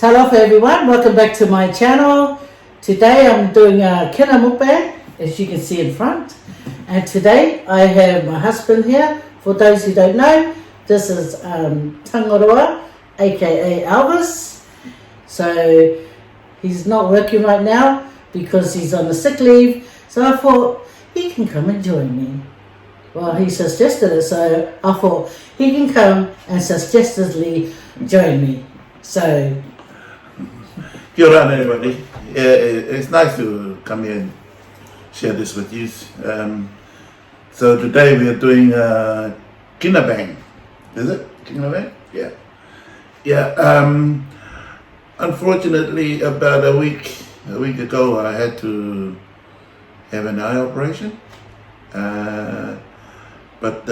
Talofa everyone, welcome back to my channel. Today I'm doing a Kina Mukbang, as you can see in front. And today I have my husband here. For those who don't know, this is Tangaroa, aka Elvis. So he's not working right now because he's on a sick leave. So I thought he can come and join me. Well, he suggested it, so I thought he can come and suggestedly join me. So, Kia ora, everybody. It's nice to come here and share this with you. So today we are doing Kina Bang. Is it? Kina Bang? Yeah. Yeah. Unfortunately, about a week ago, I had to have an eye operation. But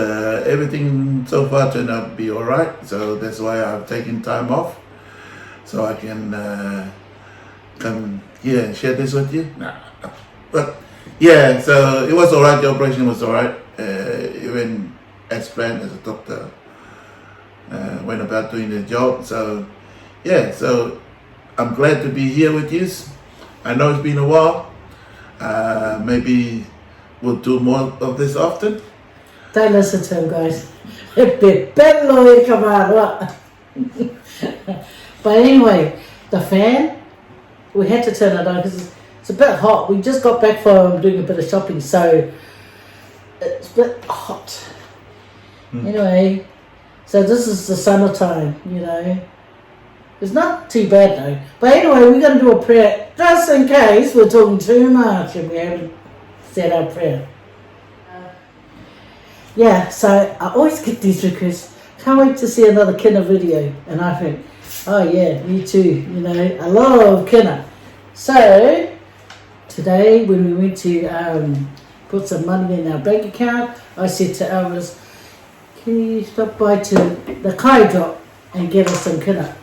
everything so far turned out to be alright, so that's why I've taken time off, so I can come here and share this with you. But yeah, so it was alright, the operation was alright, even as planned, as a doctor went about doing the job. So yeah, so I'm glad to be here with you. I know it's been a while, maybe we'll do more of this often. don't listen to him, guys. But anyway, the fan, we had to turn it on because it's a bit hot. We just got back from doing a bit of shopping, so it's a bit hot. Anyway, so this is the summertime, you know. It's not too bad though. But anyway, we're going to do a prayer just in case we're talking too much and we haven't said our prayer. Yeah, so I always get these requests. Can't wait to see another Kina video. And I think, oh yeah, me too. You know, I love Kina. So today when we went to put some money in our bank account, I said to Elvis, can you stop by to the Kai drop and get us some Kina?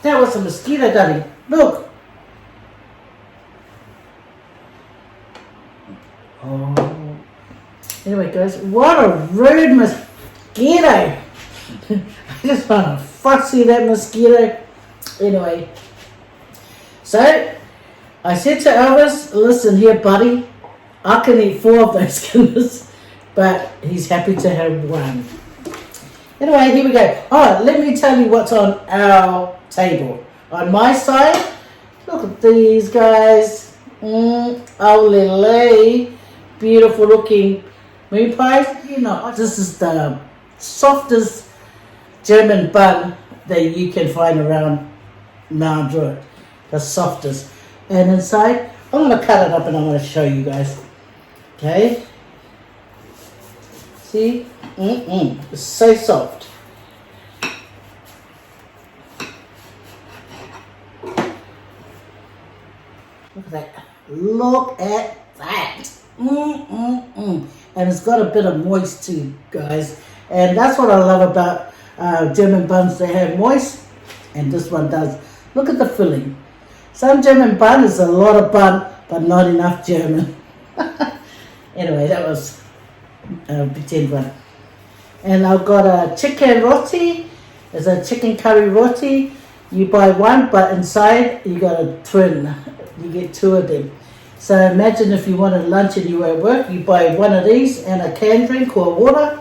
That was a mosquito, darling. Look. Oh. Anyway, guys, what a rude mosquito. I just want to fussy that mosquito. Anyway, so I said to Elvis, listen here, buddy, I can eat 4 of those Kinas, but he's happy to have 1. Anyway, here we go. Oh, let me tell you what's on our table. On my side, look at these guys. Oh, beautiful looking moon pies. You know, this is the softest German bun that you can find around Mount Druitt. The softest. And inside, I'm going to cut it up and I'm going to show you guys. Okay? See? It's so soft. Look at that. Look at that. And it's got a bit of moist too, guys. And that's what I love about German buns. They have moist, and this one does. Look at the filling. Some German bun is a lot of bun, but not enough German. Anyway, that was a pretend one. And I've got a chicken roti. It's a chicken curry roti. You buy one, but inside you got a twin. You get 2 of them. So imagine if you wanted lunch and you were at work, you buy 1 of these and a canned drink or water,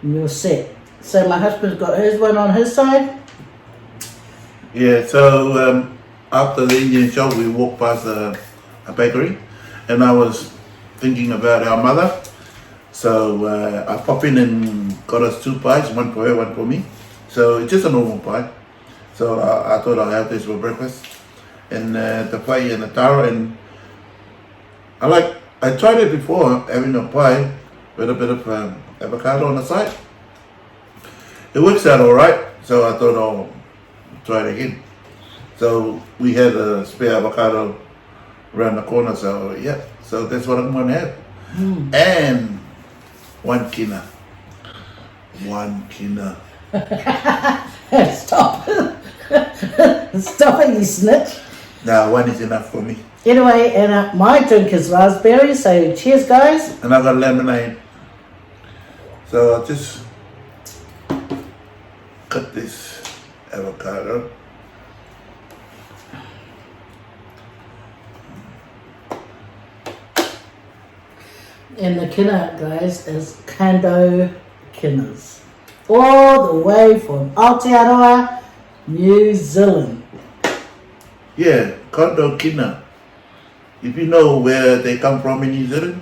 and you're set. So my husband's got his one on his side. Yeah, so after the Indian shop, we walked past a bakery, and I was thinking about our mother. So I popped in and got us 2 pies, 1 for her, 1 for me. So it's just a normal pie. So I thought I'll have this for breakfast. And the Faye and the taro, and I tried it before, having a pie with a bit of avocado on the side. It works out alright, so I thought I'll try it again. So we had a spare avocado around the corner, so yeah, so that's what I'm going to have. And 1 Kina. 1 Kina. Stop. Stop it, you snitch. Now 1 is enough for me. Anyway, and my drink is raspberry, so cheers, guys. And I got lemonade. So I'll just cut this avocado. And the Kina, guys, is Kando Kinas. All the way from Aotearoa, New Zealand. Yeah, Kondo Kina. If you know where they come from in New Zealand,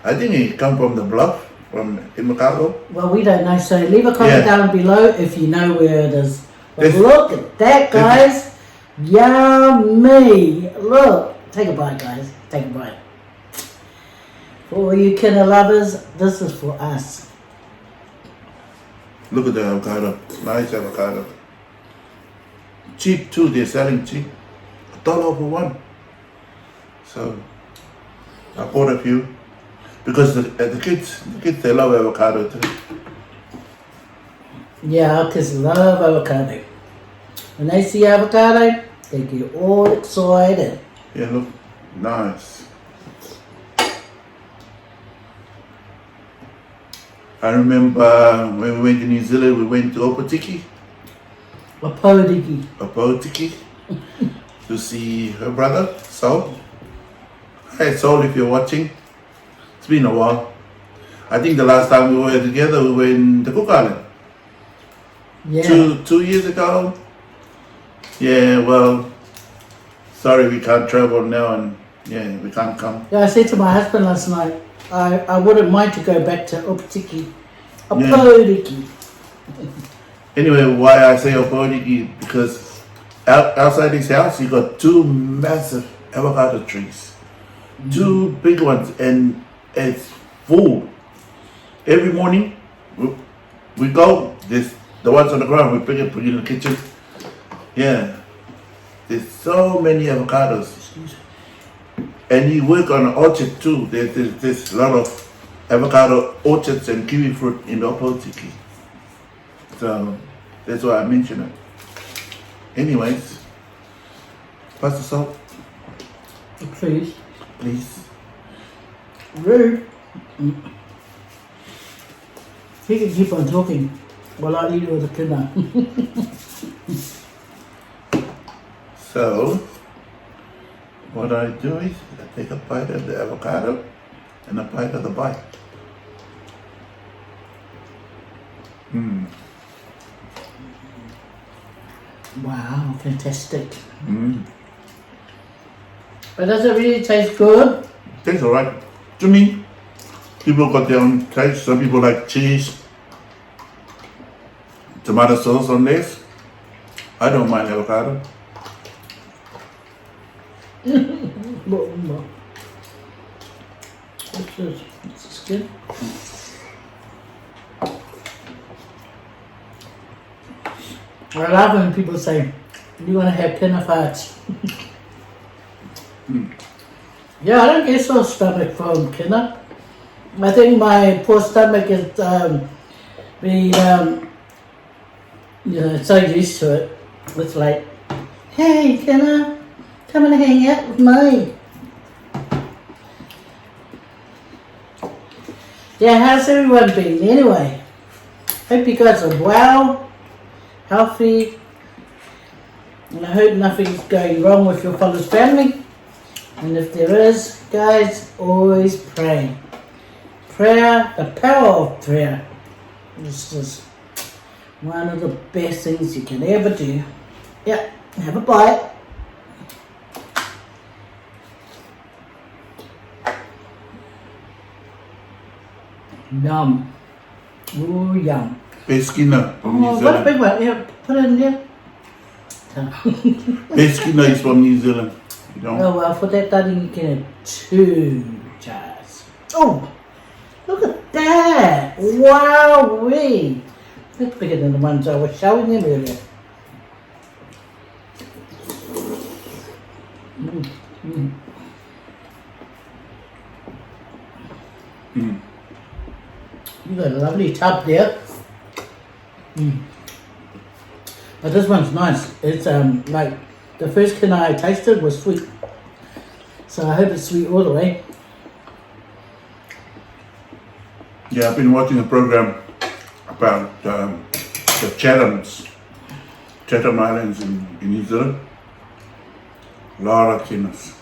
I think it come from the bluff, from Imakago. Well, we don't know, so leave a comment Yeah. down below if you know where it is. But This- look at that, guys. Yummy. Look. Take a bite, guys. Take a bite. For all you Kina lovers, this is for us. Look at the avocado, nice avocado. Cheap too, they're selling cheap. $1 So I bought a few because the kids they love avocado too. Yeah, our kids love avocado. When they see avocado, they get all excited. Yeah, look, nice. I remember when we went to New Zealand, we went to Opotiki, to see her brother, Sol. Hey Sol, if you're watching, it's been a while. I think the last time we were together, we were in the Cook Island. Yeah. Two years ago. Yeah, well, sorry we can't travel now and yeah, we can't come. Yeah, I said to my husband last night, I wouldn't mind to go back to Opotiki. Anyway, why I say Opotiki, because outside his house, he got 2 massive avocado trees. 2 big ones, and it's full. Every morning, we go, there's the ones on the ground, we pick it, put it in the kitchen. Yeah, there's so many avocados. And he work on an orchard too. There's a lot of avocado orchards and kiwi fruit in the Opotiki. So that's why I mention it. Anyways, pass the salt, Please. please. Rude. He can keep on talking while I eat all the Kina. So what I do is I take a bite of the avocado and a bite of the bite. Wow, fantastic. But does it really taste good? Tastes alright. To me, people got their own taste. Some people like cheese, tomato sauce on this. I don't mind avocado. This is good. I love when people say, you want to have Kina farts. Yeah, I don't get sore stomach from Kina. I think my poor stomach is been so used to it. It's like, hey Kina, come and hang out with me. Yeah, how's everyone been anyway? Hope you guys are well, healthy, and I hope nothing's going wrong with your father's family. And if there is, guys, always pray. Prayer, the power of prayer, is just one of the best things you can ever do. Yeah, have a bite. Yum. Ooh, yum. Best Kina from New Oh, what a Zealand. big one. Yeah, put it in there. Best Kina is from New Zealand. You know? Oh, well, for that, I think you can have 2 jars. Oh, look at that. Wow-wee. That's bigger than the ones I was showing them earlier. You got a lovely tub there. But this one's nice. It's like the first Kina I tasted was sweet. So I hope it's sweet all the way. Yeah, I've been watching a program about the Chathams. Chatham Islands in New Zealand. A lot of Kinas.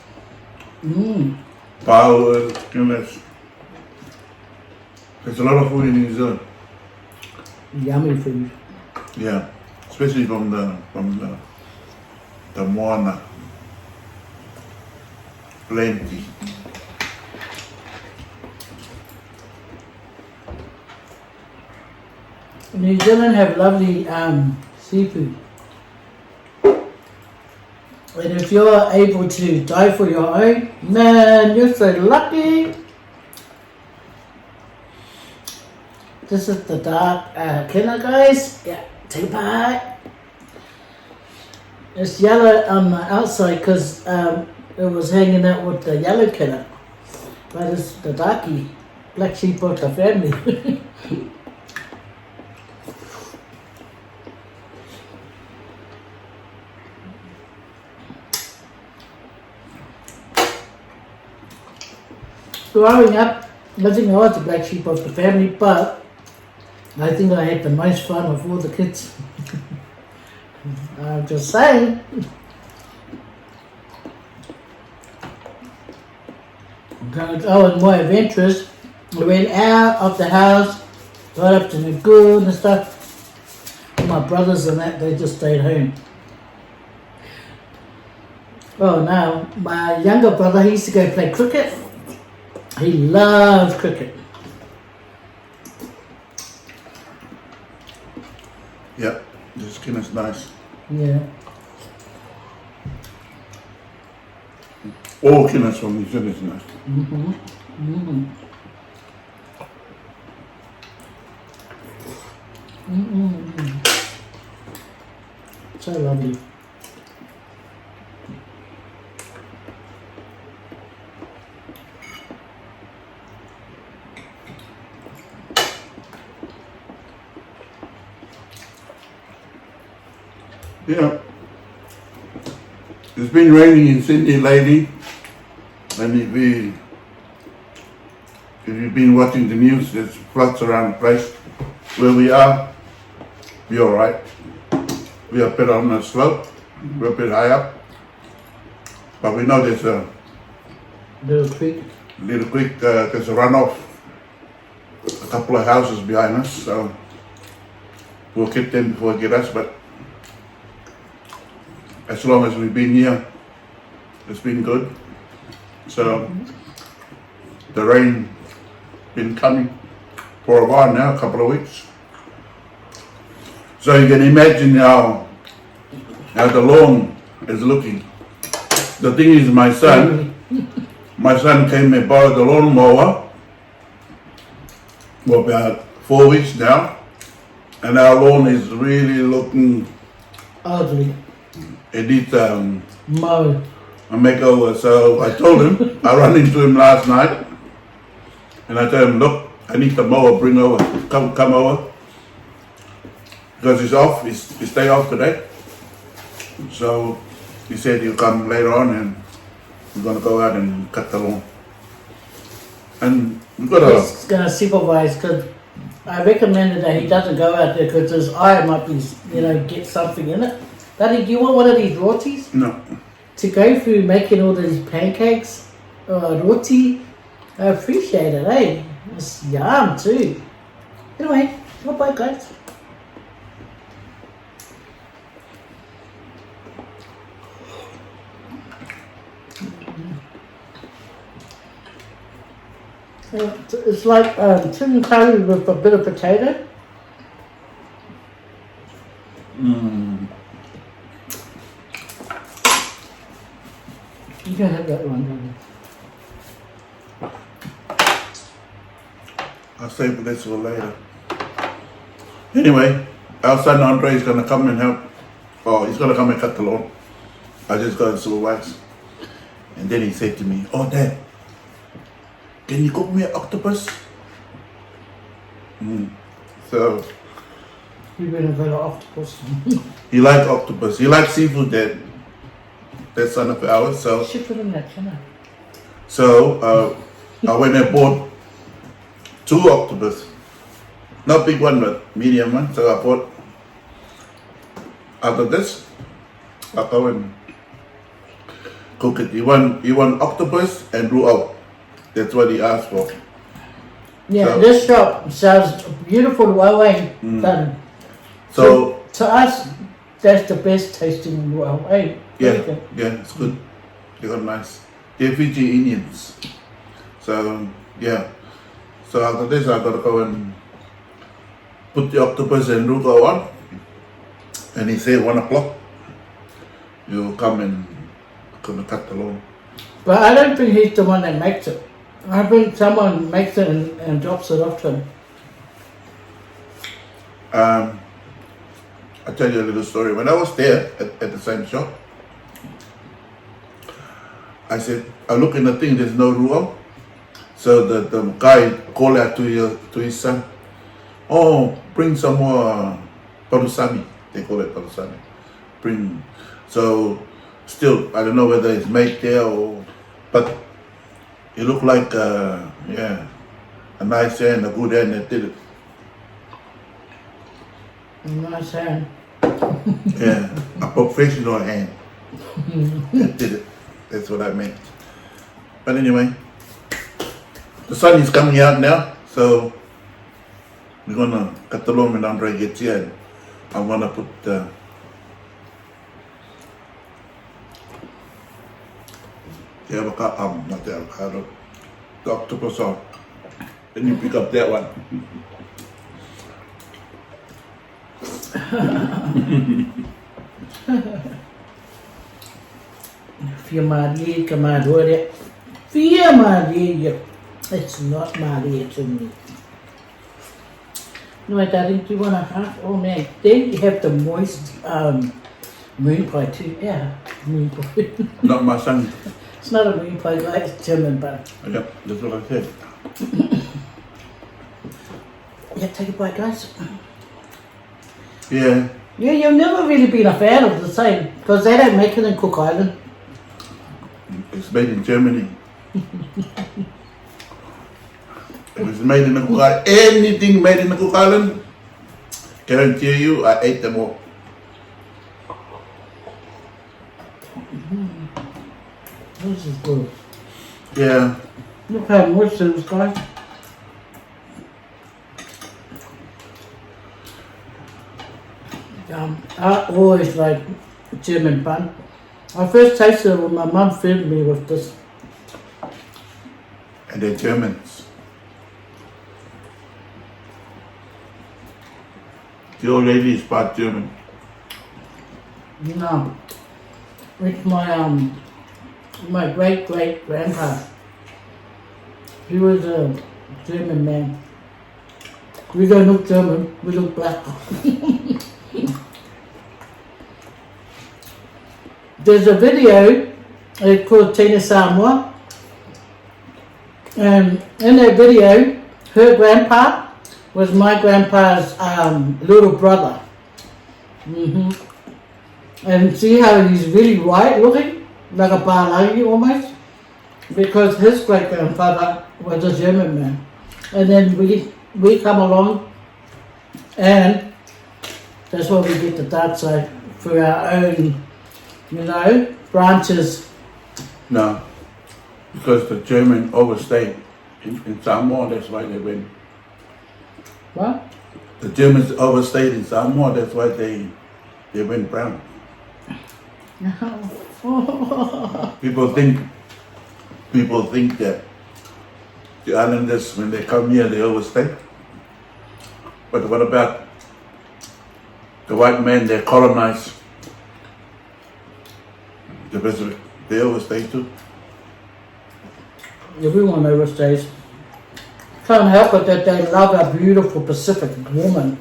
Powers, Kinas. There's a lot of food in New Zealand. Yummy food. Yeah, especially from the Moana. Plenty. New Zealand have lovely seafood. And if you're able to die for your own, man, you're so lucky. This is the dark Kina, guys. Yeah, take a bite. It's yellow on the outside because it was hanging out with the yellow Kina. But it's the darky, black sheep of the family. Growing up, I think I was the black sheep of the family, but I think I had the most fun of all the kids. I'm just saying. Oh, and more adventurous. We went out of the house, got up to the good and stuff. My brothers and that, they just stayed home. Oh no, my younger brother, he used to go play cricket. He loves cricket. Yep, the skin is nice. Yeah. All Kinas from New Zealand is nice. So lovely. Yeah. It's been raining in Sydney lately, and if you've been watching the news, there's floods around the place. Where we are, we're alright. We are better on the slope, we're a bit high up, but we know there's a Little creek. there's a runoff, a couple of houses behind us, so we'll get them before it get us, but as long as we've been here, it's been good. So the rain been coming for a while now, a couple of weeks. So you can imagine how the lawn is looking. The thing is, my son came and borrowed the lawnmower for about 4 weeks now, and our lawn is really looking Ugly. It needs Mow. a makeover. So I told him, I ran into him last night, and I told him, look, I need the mower, bring over, come over. Because he's off, he's day off today. So he said he'll come later on and we're going to go out and cut the lawn. And we've got He's going to supervise because I recommended that he doesn't go out there because his eye might be, get something in it. Daddy, do you want one of these rotis? No. To go through making all these pancakes, roti, I appreciate it, eh? It's yum too. Anyway, bye guys. It's like chicken curry with a bit of potato. You can have that one, Daddy. I'll save this for later. Anyway, our son Andre is going to come and help. Oh, he's going to come and cut the lawn. I just got to supervise. And then he said to me, oh, Dad, can you cook me an octopus? So You've been a better octopus. he likes octopus. He likes seafood, that son of ours. So She put in that channel. I went and bought 2 octopus. Not big one, but medium one. So I bought after this, I'll go and cook it. He want octopus and luau. That's what he asked for. Yeah, So- this shop sells beautiful luau done. So To us, that's the best tasting luau. yeah, it's good. They got nice. They're Fiji Indians. So yeah. So after this, I gotta go and put the octopus and luau on. And he said 1 o'clock. You'll come and gonna cut the lawn. But I don't think he's the one that makes it. I think someone makes it and drops it off to him. I'll tell you a little story. When I was there at the same shop, I said, I look in the thing, there's no luau. So the guy called out to his son, oh, bring some more parusami. They call it parusami. Bring. So still, I don't know whether it's made there or, but it looked like, a nice hand, a good hand that did it. Nice hand. Yeah, a professional hand that did it. That's what I meant. But anyway, the sun is coming out now, so we're gonna cut the lawn when Andre gets here. I'm gonna put the avocado, not the avocado, the octopus on. Then you pick up that one. Via Maria, Camadoria. Via Maria. It's not Maria to me. No, darling, do you want a half? Oh man. Then you have the moist moon pie too. Yeah, moon pie. Not my son. It's not a moon pie, like it's German, but Yep, that's what I said. yeah, take a bite, guys. Yeah, Yeah, you've never really been a fan of the same because they don't make it in Cook Island. it's made in Germany. If it's made in the Cook Island, anything made in the Cook Island, guarantee you, I ate them all. This is good. Yeah, Look how moist it is, guys. I always like German bun. I first tasted it when my mum fed me with this. and they're Germans. The old lady is part German. You know, with my great grandpa. He was a German man. We don't look German, we look black. There's a video, it's called Tina Samoa, and in that video, her grandpa was my grandpa's little brother. And see how he's really white looking, like a Balagi almost, because his great grandfather was a German man. And then we come along, and that's why we get the dark side for our own, branches. No, because the German overstayed in Samoa, that's why they went. What? The Germans overstayed in Samoa, that's why they went brown. People think that the islanders, when they come here, they overstay. But what about the white men that colonized the Pacific? They overstay too. Everyone overstays. Can't help it that they love a beautiful Pacific woman.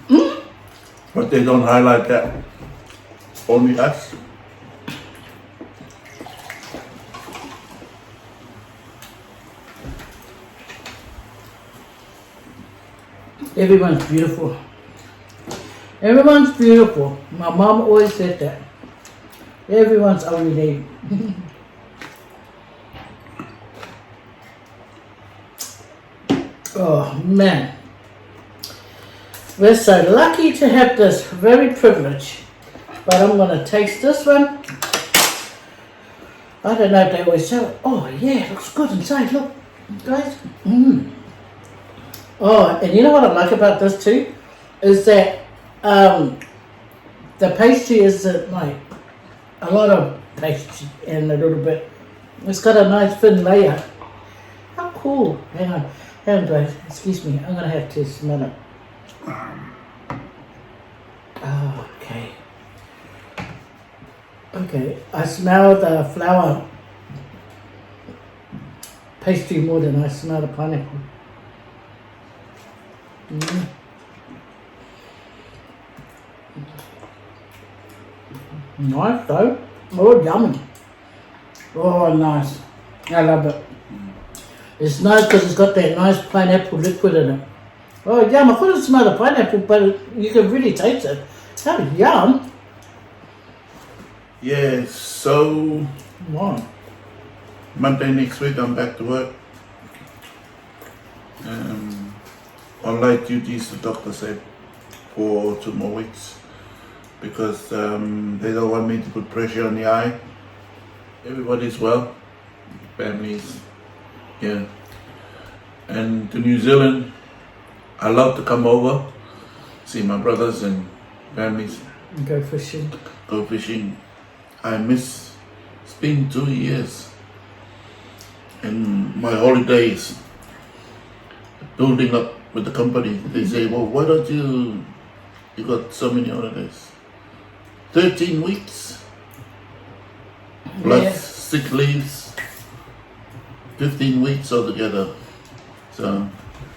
But they don't highlight that. Only us. Everyone's beautiful. Everyone's beautiful. My mom always said that. Everyone's only name. Oh man. We're so lucky to have this very privilege But I'm gonna taste this one. I don't know if they always sell it. Oh yeah, it looks good inside. Look, guys. Oh, and you know what I like about this too, is that the pastry is like a lot of pastry and a little bit. It's got a nice thin layer. How cool! Hang on, guys. Excuse me. I'm gonna have to smell it. Oh, okay. Okay, I smell the flour pastry more than I smell the pineapple. Nice though. Oh, yummy. Oh, nice. I love it. It's nice because it's got that nice pineapple liquid in it. Oh, yum. I couldn't smell the pineapple, but you can really taste it. Oh, yum. Yeah, so Wow. Monday next week I'm back to work. On light duties, the doctor said, for 2 more weeks because they don't want me to put pressure on the eye. Everybody's well, families, yeah. And to New Zealand, I love to come over, see my brothers and families. Go fishing. Go fishing. I miss, it's been 2 years and my holidays building up with the company. They say, well, why don't you got so many holidays? 13 weeks plus Yeah. sick leaves, 15 weeks altogether. So,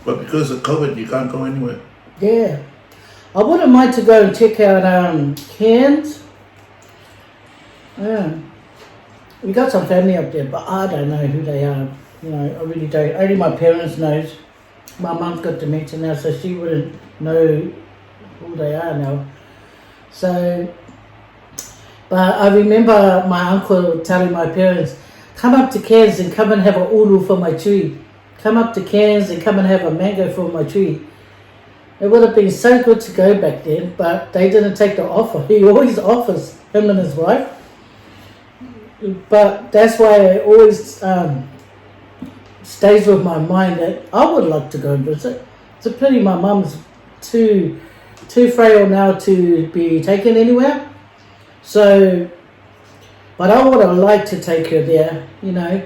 but because of COVID, you can't go anywhere. Yeah. I wouldn't mind to go and check out Cairns. Yeah. We got some family up there, but I don't know who they are. You know, I really don't. Only my parents knows. My mum's got dementia now, so she wouldn't know who they are now. So, but I remember my uncle telling my parents, come up to Cairns and come and have a uru for my tree. Come up to Cairns and come and have a mango for my tree. It would have been so good to go back then, but they didn't take the offer. He always offers, him and his wife. But that's why it always stays with my mind that I would like to go and visit. It's a pity my mum's too frail now to be taken anywhere. So, but I would have liked to take her there, you know.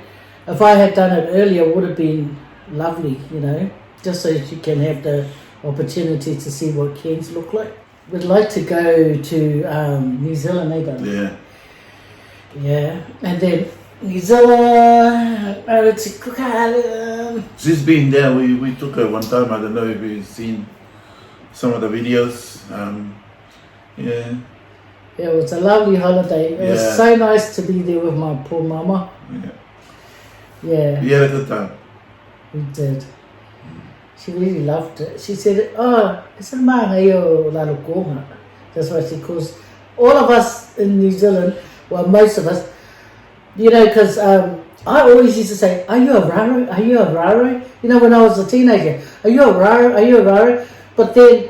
If I had done it earlier, it would have been lovely, you know, just so she can have the opportunity to see what Cairns look like. We'd like to go to New Zealand, don't we? Yeah. Yeah, and then New Zealand, to Cook Island. She's been there. We took her one time. I don't know if you've seen some of the videos. Yeah. Yeah, it was a lovely holiday. It was so nice to be there with my poor mama. Yeah. Yeah. We had a good time. We did. She really loved it. She said, oh, it's a māngai lalo koha. That's what she calls all of us in New Zealand, well, most of us, you know, because I always used to say, are you a raro? Are you a raro? You know, when I was a teenager, are you a raro? Are you a raro? But then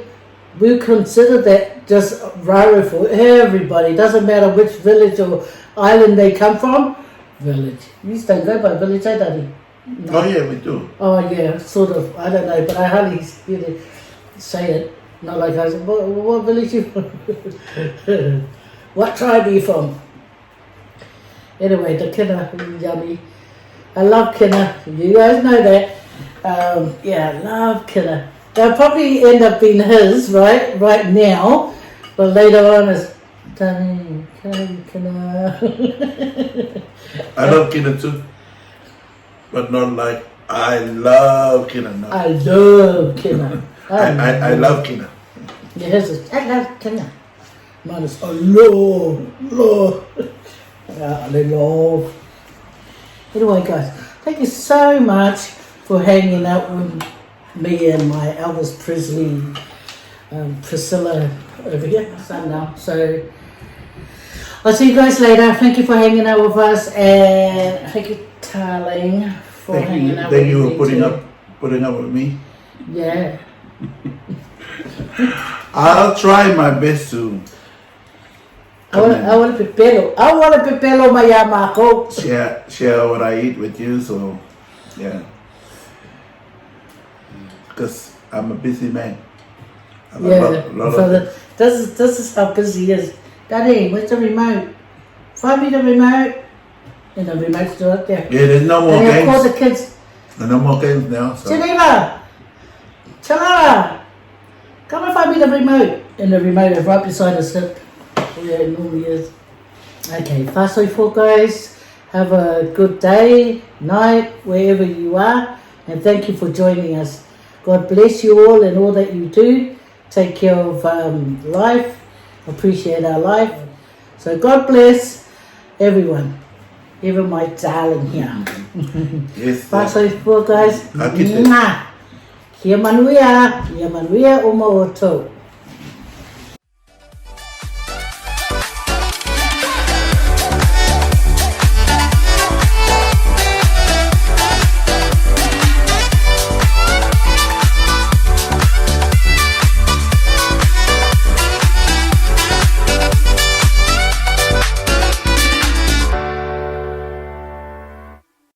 we consider that just raro for everybody. Doesn't matter which village or island they come from. Village. You used to go by village, eh, Daddy? No. Oh yeah, we do. Oh yeah, sort of. I don't know, but I hardly hear it say it. Not like I said, what village you from? What tribe are you from? Anyway, the Kina, yummy. I love Kina. You guys know that. Yeah, I love Kina. They'll probably end up being his, right now. But later on it's Kina. I love Kina too. But not like I love Kina. No. I love Kina. I love Kina. Yeah, his is, I love Kina. Mine is, I love. Yeah, I love. Anyway, guys, thank you so much for hanging out with me and my Elvis Presley, Priscilla over here, son now. So I'll see you guys later. Thank you for hanging out with us, and thank you, darling, for hanging out with me. Thank you for putting up with me. Yeah. I'll try my best to I want to pepelo. I want to pepelo mayama ako. share what I eat with you. So, yeah. Because I'm a busy man. I'm this is how busy he is. Daddy, where's the remote? Find me the remote. And the remote's still up there. Yeah, there's no more And games. of course the kids. There's no more games now. So. Geneva! Chalara! Come and find me the remote. And the remote is right beside the hip. Where it normally is. Okay, faso for guys. Have a good day, night, wherever you are. And thank you for joining us. God bless you all and all that you do. Take care of life. Appreciate our life. So God bless everyone. Even my darling here. Yes. Faso for guys. Kia manuia. Kia manuia o mo oto.